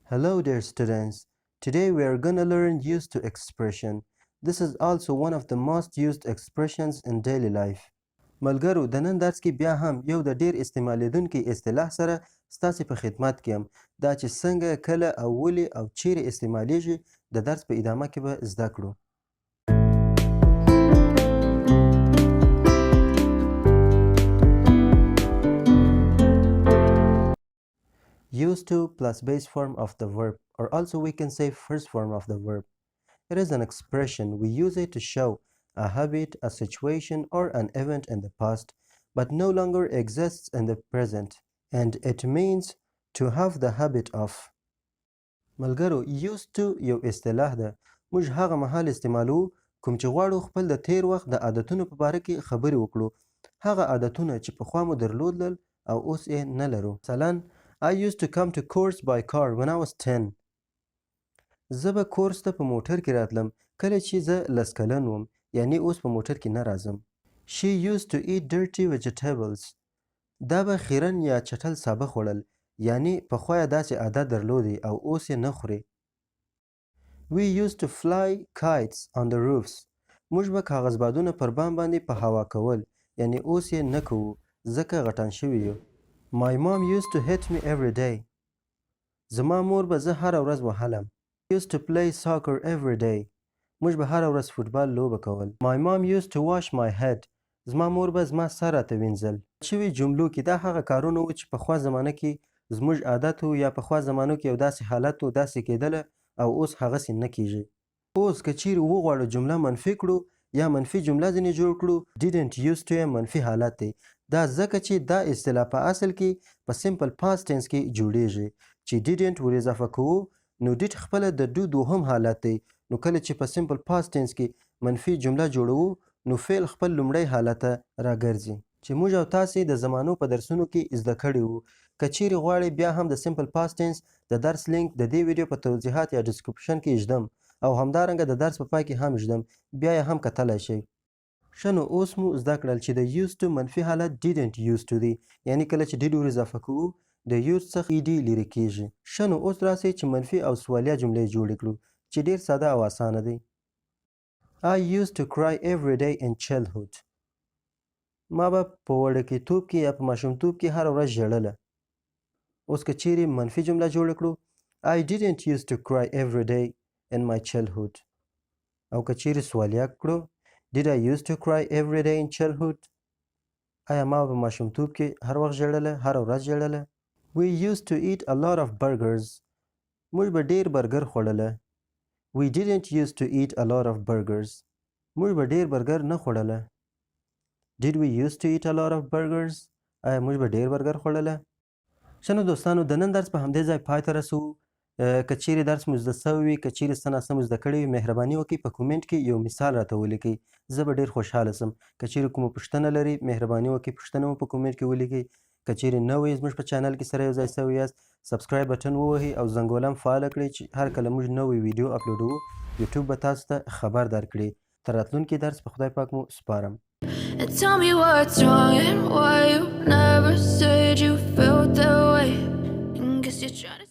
Hello dear students. Today we are gonna learn used to expression. This is also one of the most used expressions in daily life. ملګرو د نن درس کې بیا هم یو د ډیر استعمالیدونکي اصطلاح سره ستاسو په خدمت کې یم دا چې څنګه کله او ولې او چیرې استعمالیږي د درس په ادامه کې به زده کړو. Used to plus base form of the verb, or also we can say first form of the verb. It is an expression. We use it to show a habit, a situation, or an event in the past, but no longer exists in the present, and it means to have the habit of. ملګرو used to یو اصطلاح ده. موږ هغه مهال استعمالو کوم چې غواړو خپل د تیر وخت د عادتونو په باره کې خبرې وکړو. هغه عادتونه چې پخوا مو درلودل او اوس یې نه لرو. مثلا I used to come to course by car when I was 10. زه به کورس ته په موټر کې راتلم کله چې زه لس کلن وم، یعنی اوس په موټر کې نه راځم. She used to eat dirty vegetables. دا به خیرن یا چټل سابه خوړل، یعنی پخوا یې داسې عادت درلودی او اوس یې نه خوري. We used to fly kites on the roofs. موږ به کاغذبادونه پر بام باندې په هوا کول، یعنی اوس یې نه کوو ځکه غټان شوي یو. My mom used to hit me every day. زما مور به زه هره ورځ وهلم. Used to play soccer every day. موږ به هره ورځ فوټبال لوبه کول. My mom used to wash my head. زما مور به زما سر راته وینځل. شوي جملو کې دا هغه کارونه وو چې پخوا زمانه کې زموږ عادت و یا پخوا زمانو کې یو داسې حالت و داسې کېدله او اوس هغسې نه کیږي. اوس که چیرې وغواړو جمله منفي کړو یا منفي جمله ځینې جوړ کړو didn't used to یې منفي حالت دی. دا ځکه چې دا اصطلاح په اصل کې په سمپل پاست ټینس کې جوړیږي چې didn't ور اضافه کوو نو did خپله د do دوهم حالت دی. نو کله چې په سمپل پاست ټینس کې منفي جمله جوړوو نو فعل خپل لومړی حالت ته راګرځي چې موږ او تاسې د زمانو په درسونو کې زده کړي وو. که چیرې غواړئ بیا هم د سمپل پاست ټینس د درس لینک د دې ویډیو په توضیحات یا ډسکرپشن کې ږدم او همدارنګه د درس په پای کې هم ږدم، بیا یې هم کتلی شئ. ښه نو اوس مو زده کړل چې د used to منفي حالت didn't used to دی، یعنی کله چې did ور اضافه کوو د used څخه ed لرې کیږي. ښه نو اوس راسئ چې منفي او سوالیه جملې جوړې کړو چې ډیر ساده او اسانه دی. I used to cry every day in childhood. ما به په وړکیتوب کې یا په ماشومتوب کې هره ورځ ژړله. اوس که چیرې منفي جمله جوړه کړو I didn't used to cry every day in my childhood. او که چیرې سوالیه کړو Did I used to cry every day in childhood? آیا ما په ماشومتوب کې هر وخت ژړله، هره ورځ ژړله؟ We used to eat a lot of burgers. موږ به ډیر برګر خوړله. We didn't used to eat a lot of burgers. موږ به ډیر برګر نه خوړله. Did we used to eat a lot of burgers? آیا موږ به ډیر برګر خوړله؟ ښه نو دوستانو د نن درس په همدې ځای پای ته رسوو. که چیرې درس مو زده سوی وي، که چیرې څه ناسم زده کړی وي، مهرباني وکړئ په کومنټ کې یو مثال راته ولیکئ. زه به ډېر خوشحاله سم. که چیرې کومه پوښتنه لرئ مهرباني وکړئ پوښتنه مو په کومنټ کې ولیکئ. که چیرې نوی زموږ په چینل کې سره یو ځای سوي یاست سبسکرایب بټن ووهئ او زنګوله هم فعاله کړئ چې هر کله موږ نوی ویډیو اپلوډوو یوټیوب به تاسو ته خبر درکړي. تر راتلونکي درس په خدای پاک مو سپارم. And tell me what's wrong and why you never said you felt that way. And guess you're trying to